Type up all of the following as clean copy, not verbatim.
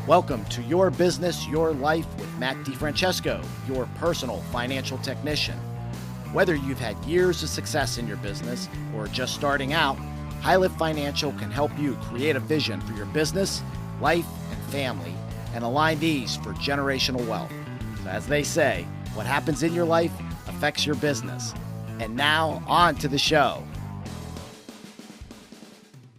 Welcome to Your Business, Your Life with Matt Francesco, your personal financial technician. Whether you've had years of success in your business or just starting out, High Lift Financial can help you create a vision for your business, life, and family, and align these for generational wealth. So as they say, what happens in your life affects your business. And now, on to the show.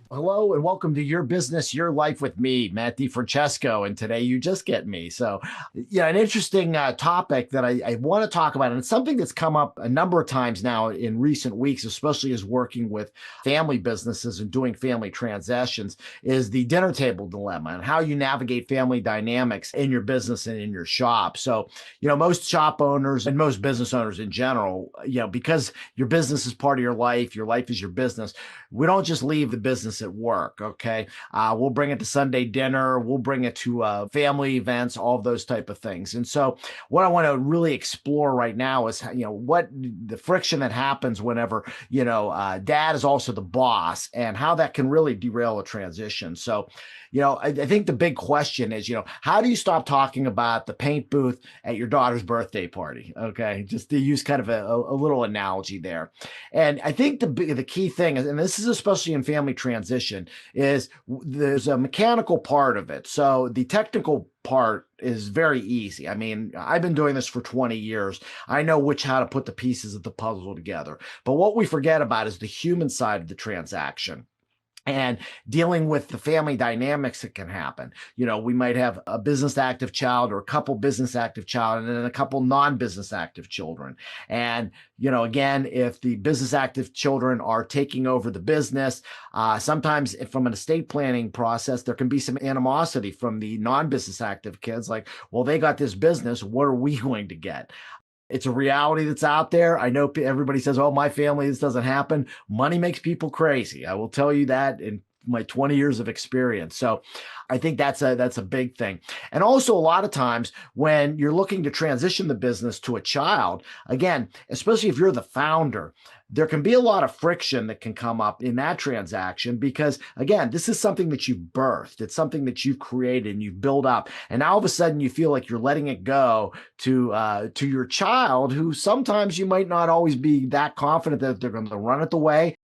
Hello and welcome to Your Business, Your Life with me, Matt Francesco. And today you just get me. So, an interesting topic that I want to talk about, and it's something that's come up a number of times now in recent weeks, especially as working with family businesses and doing family transactions, is the dinner table dilemma and how you navigate family dynamics in your business and in your shop. So, most shop owners and most business owners in general, because your business is part of your life is your business, we don't just leave the business at work. Okay. We'll bring it to Sunday dinner. We'll bring it to family events, all of those type of things. And so what I want to really explore right now is, what the friction that happens whenever, dad is also the boss and how that can really derail a transition. So, I think the big question is, how do you stop talking about the paint booth at your daughter's birthday party? Okay. Just to use kind of a little analogy there. And I think the key thing is, and this is especially in family transition, is there's a mechanical part of it. So the technical part is very easy. I mean, I've been doing this for 20 years. I know how to put the pieces of the puzzle together. But what we forget about is the human side of the transaction and dealing with the family dynamics that can happen. We might have a business active child or a couple business active child and then a couple non-business active children. And, again, if the business active children are taking over the business, sometimes from an estate planning process, there can be some animosity from the non-business active kids. Like, well, they got this business. What are we going to get? It's a reality that's out there. I know everybody says, oh, my family, this doesn't happen. Money makes people crazy. I will tell you that in my 20 years of experience. So I think that's a big thing. And also a lot of times when you're looking to transition the business to a child, again, especially if you're the founder, there can be a lot of friction that can come up in that transaction because, again, this is something that you've birthed. It's something that you've created and you've built up. And now all of a sudden you feel like you're letting it go to your child, who sometimes you might not always be that confident that they're going to run it the way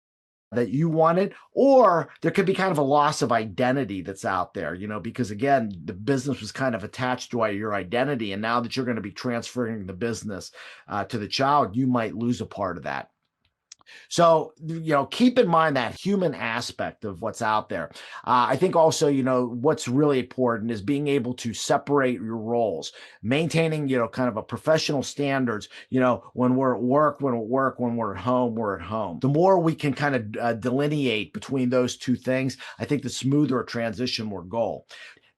that you wanted, or there could be kind of a loss of identity that's out there, because again, the business was kind of attached to your identity. And now that you're going to be transferring the business to the child, you might lose a part of that. So, keep in mind that human aspect of what's out there. I think also, what's really important is being able to separate your roles, maintaining, kind of a professional standards, when we're at work, when we're at home, we're at home. The more we can kind of delineate between those two things, I think the smoother a transition will go.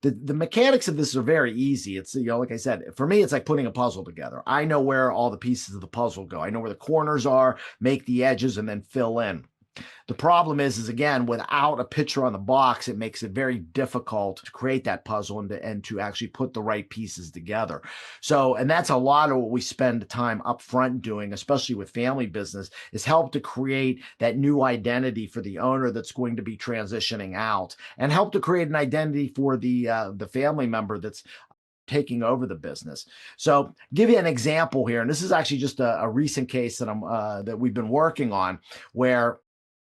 The mechanics of this are very easy. It's, like I said, for me, it's like putting a puzzle together. I know where all the pieces of the puzzle go. I know where the corners are, make the edges, and then fill in. The problem is again, without a picture on the box, it makes it very difficult to create that puzzle and to actually put the right pieces together. So, and that's a lot of what we spend time up front doing, especially with family business, is help to create that new identity for the owner that's going to be transitioning out, and help to create an identity for the family member that's taking over the business. So give you an example here, and this is actually just a recent case that we've been working on, where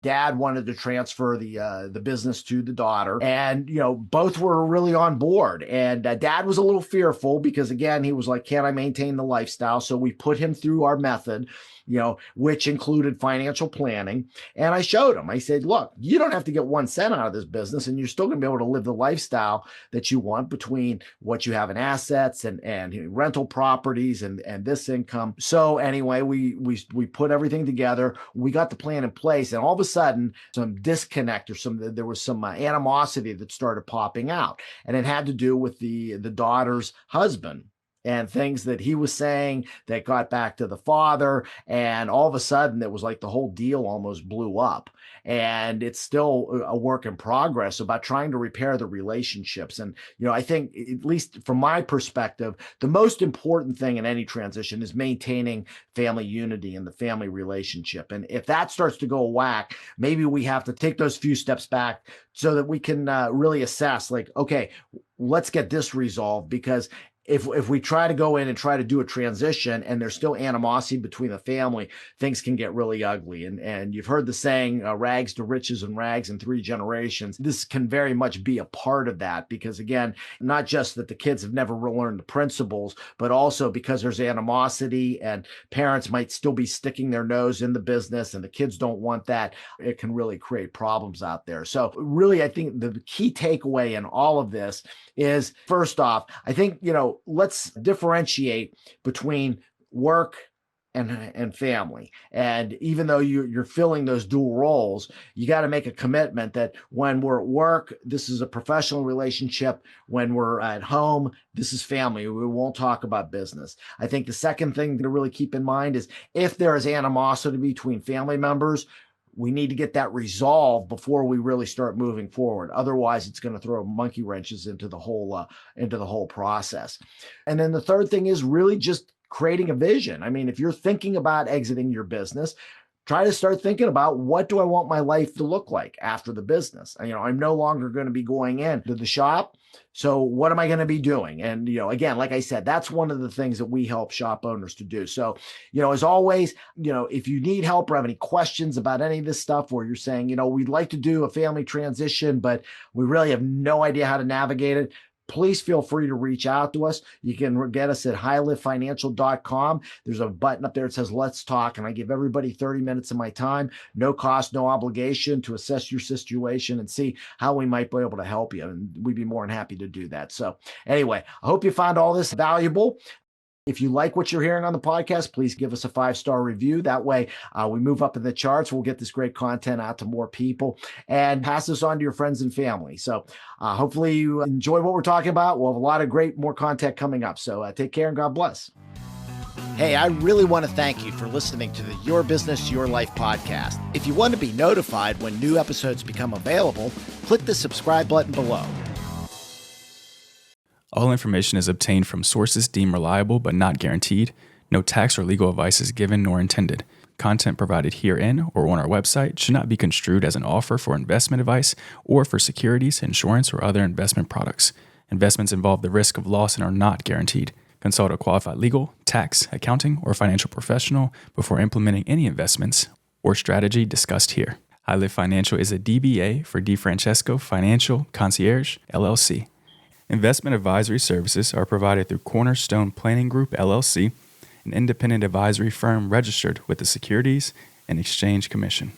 dad wanted to transfer the business to the daughter, and both were really on board. And dad was a little fearful because, again, he was like, "Can I maintain the lifestyle?" So we put him through our method, which included financial planning. And I showed him. I said, "Look, you don't have to get 1 cent out of this business, and you're still going to be able to live the lifestyle that you want between what you have in assets and rental properties and this income." So anyway, we put everything together. We got the plan in place, and all of a sudden, some disconnect or there was some animosity that started popping out, and it had to do with the daughter's husband. and things that he was saying that got back to the father. And all of a sudden, it was like the whole deal almost blew up. And it's still a work in progress about trying to repair the relationships. And, I think, at least from my perspective, the most important thing in any transition is maintaining family unity and the family relationship. And if that starts to go whack, maybe we have to take those few steps back so that we can really assess, like, okay, let's get this resolved. Because if we try to go in and try to do a transition and there's still animosity between the family, things can get really ugly. And you've heard the saying, rags to riches and rags in 3 generations. This can very much be a part of that, because again, not just that the kids have never learned the principles, but also because there's animosity and parents might still be sticking their nose in the business and the kids don't want that. It can really create problems out there. So really, I think the key takeaway in all of this is, first off, I think, let's differentiate between work and family. And even though you're filling those dual roles, you got to make a commitment that when we're at work, this is a professional relationship. When we're at home, this is family. We won't talk about business. I think the second thing to really keep in mind is, if there is animosity between family members, we need to get that resolved before we really start moving forward. Otherwise, it's going to throw monkey wrenches into the whole process. And then the third thing is really just creating a vision. I mean, if you're thinking about exiting your business, try to start thinking about, what do I want my life to look like after the business? I'm no longer going to be going into the shop. So what am I going to be doing? And, again, like I said, that's one of the things that we help shop owners to do. So, as always, if you need help or have any questions about any of this stuff, or you're saying, we'd like to do a family transition, but we really have no idea how to navigate it, please feel free to reach out to us. You can get us at highliffinancial.com. There's a button up there that says Let's Talk, and I give everybody 30 minutes of my time, no cost, no obligation, to assess your situation and see how we might be able to help you. And we'd be more than happy to do that. So anyway, I hope you found all this valuable. If you like what you're hearing on the podcast, please give us a 5-star review. That way we move up in the charts. We'll get this great content out to more people, and pass this on to your friends and family. So hopefully you enjoy what we're talking about. We'll have a lot of more content coming up. So take care and God bless. Hey, I really want to thank you for listening to the Your Business, Your Life podcast. If you want to be notified when new episodes become available, click the subscribe button below. All information is obtained from sources deemed reliable but not guaranteed. No tax or legal advice is given nor intended. Content provided herein or on our website should not be construed as an offer for investment advice or for securities, insurance, or other investment products. Investments involve the risk of loss and are not guaranteed. Consult a qualified legal, tax, accounting, or financial professional before implementing any investments or strategy discussed here. High Life Financial is a DBA for Francesco Financial Concierge, LLC. Investment advisory services are provided through Cornerstone Planning Group, LLC, an independent advisory firm registered with the Securities and Exchange Commission.